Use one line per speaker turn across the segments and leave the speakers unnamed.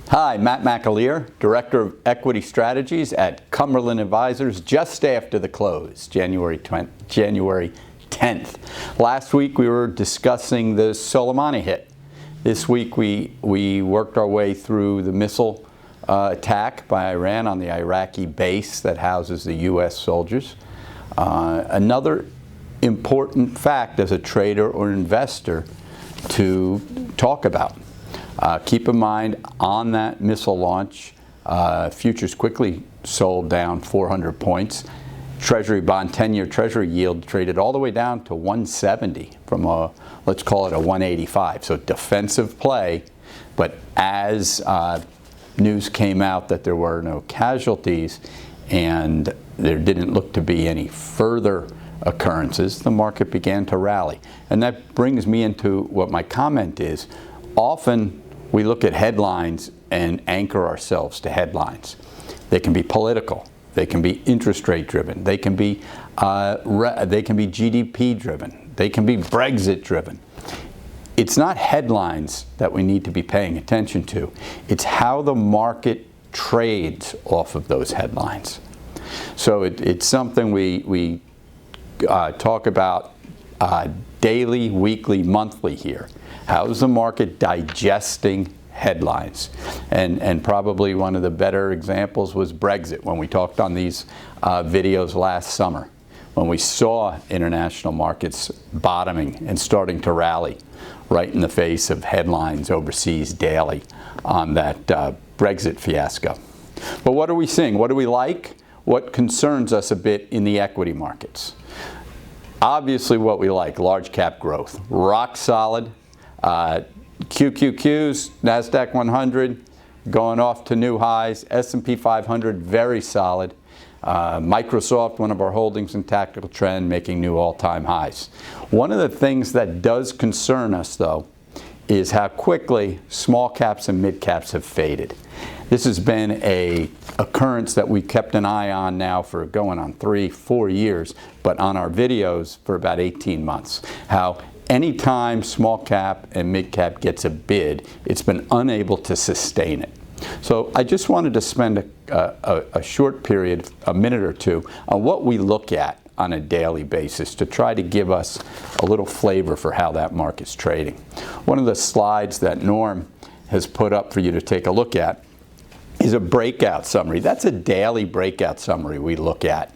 Hi, Matt McAleer, Director of Equity Strategies at Cumberland Advisors, just after the close, January 10th. Last week we were discussing the Soleimani hit. This week we worked our way through the missile attack by Iran on the Iraqi base that houses the U.S. soldiers. Another important fact as a trader or investor to talk about. Keep in mind, on that missile launch, futures quickly sold down 400 points. Treasury bond 10-year Treasury yield traded all the way down to 170 from a, let's call it a 185. So defensive play, but as news came out that there were no casualties and there didn't look to be any further occurrences, the market began to rally. And that brings me into what my comment is. Often we look at headlines and anchor ourselves to headlines. They can be political. They can be interest rate driven. They can be GDP driven. They can be Brexit driven. It's not headlines that we need to be paying attention to. It's how the market trades off of those headlines. So it's something we talk about daily, weekly, monthly here. How is the market digesting headlines? And probably one of the better examples was Brexit, when we talked on these videos last summer, when we saw international markets bottoming and starting to rally right in the face of headlines overseas daily on that Brexit fiasco. But what are we seeing? What do we like? What concerns us a bit in the equity markets? Obviously what we like, large cap growth, rock solid. QQQs, NASDAQ 100 going off to new highs, S&P 500 very solid. Microsoft, one of our holdings in tactical trend, making new all-time highs. One of the things that does concern us though is how quickly small caps and mid caps have faded. This has been an occurrence that we kept an eye on now for going on 3-4 years, but on our videos for about 18 months. How anytime small cap and mid cap gets a bid, it's been unable to sustain it. So I just wanted to spend a short period, a minute or two, on what we look at on a daily basis to try to give us a little flavor for how that market's trading. One of the slides that Norm has put up for you to take a look at is a breakout summary. That's a daily breakout summary we look at.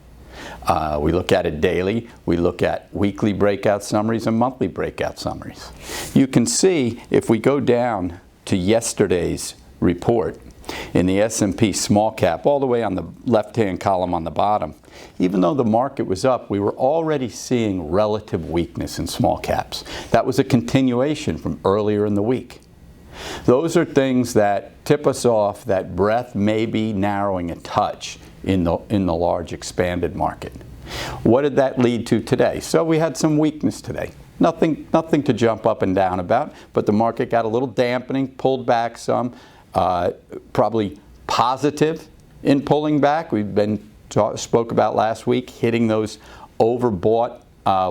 We look at it daily. We look at weekly breakout summaries and monthly breakout summaries. You can see if we go down to yesterday's report in the S&P small cap, all the way on the left-hand column on the bottom, even though the market was up, we were already seeing relative weakness in small caps. That was a continuation from earlier in the week. Those are things that tip us off that breadth may be narrowing a touch in the large expanded market. What did that lead to today? So we had some weakness today. Nothing to jump up and down about, but the market got a little dampening, pulled back some, probably positive in pulling back. We've spoke about last week, hitting those overbought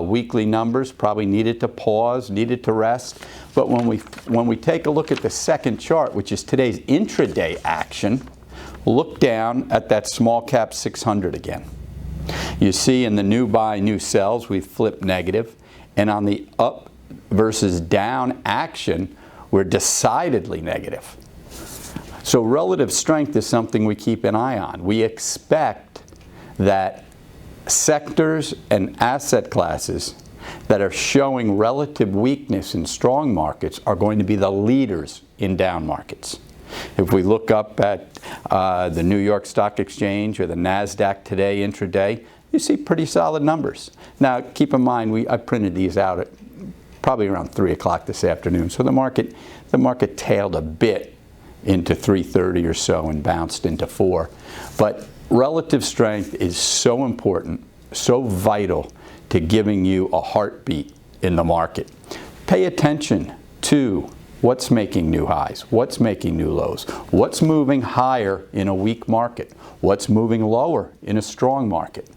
weekly numbers, probably needed to pause, needed to rest. But when we take a look at the second chart, which is today's intraday action, look down at that small cap 600 again. You see in the new buy, new sells, we've flipped negative. And on the up versus down action, we're decidedly negative. So relative strength is something we keep an eye on. We expect that sectors and asset classes that are showing relative weakness in strong markets are going to be the leaders in down markets. If we look up at the New York Stock Exchange or the NASDAQ today intraday, you see pretty solid numbers. Now keep in mind, I printed these out at probably around 3 o'clock this afternoon. So the market tailed a bit into 3:30 or so and bounced into 4. But relative strength is so important, so vital to giving you a heartbeat in the market. Pay attention to what's making new highs, what's making new lows, what's moving higher in a weak market, what's moving lower in a strong market.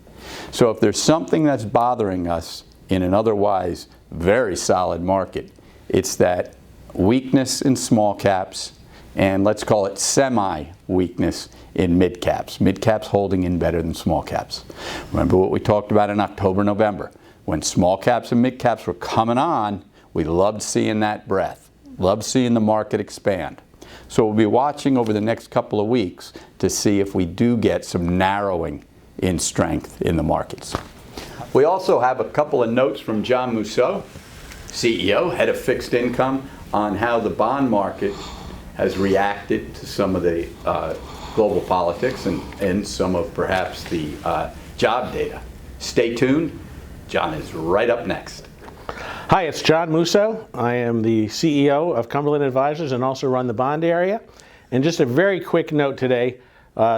So if there's something that's bothering us in an otherwise very solid market, it's that weakness in small caps and let's call it semi-weakness in mid-caps. Mid-caps holding in better than small caps. Remember what we talked about in October, November. When small caps and mid-caps were coming on, we loved seeing that breath. Loved seeing the market expand. So we'll be watching over the next couple of weeks to see if we do get some narrowing in strength in the markets. We also have a couple of notes from John Mousseau, CEO, head of fixed income, on how the bond market has reacted to some of the global politics and some of perhaps the job data. Stay tuned. John is right up next.
Hi, it's John Mousseau. I am the CEO of Cumberland Advisors and also run the bond area. And just a very quick note today,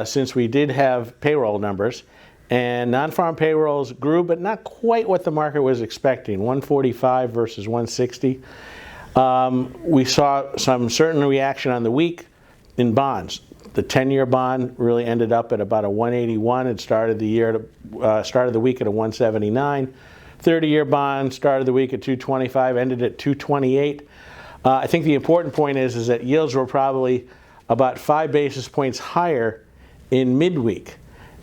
since we did have payroll numbers, and non-farm payrolls grew, but not quite what the market was expecting, 145 versus 160. We saw some certain reaction on the week in bonds. The 10-year bond really ended up at about a 181. It started the week at a 179. 30-year bond started the week at 225, ended at 228. I think the important point is that yields were probably about 5 basis points higher in midweek.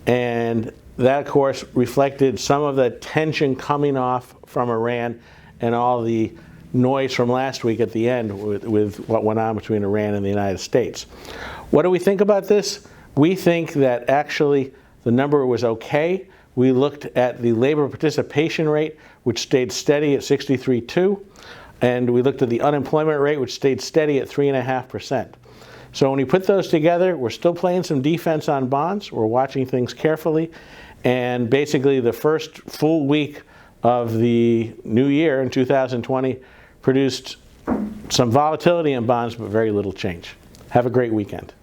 And that, of course, reflected some of the tension coming off from Iran and all the noise from last week at the end with what went on between Iran and the United States. What do we think about this? We think that actually the number was okay. We looked at the labor participation rate, which stayed steady at 63.2, and we looked at the unemployment rate, which stayed steady at 3.5%. So when we put those together, we're still playing some defense on bonds. We're watching things carefully. And basically the first full week of the new year in 2020 produced some volatility in bonds, but very little change. Have a great weekend.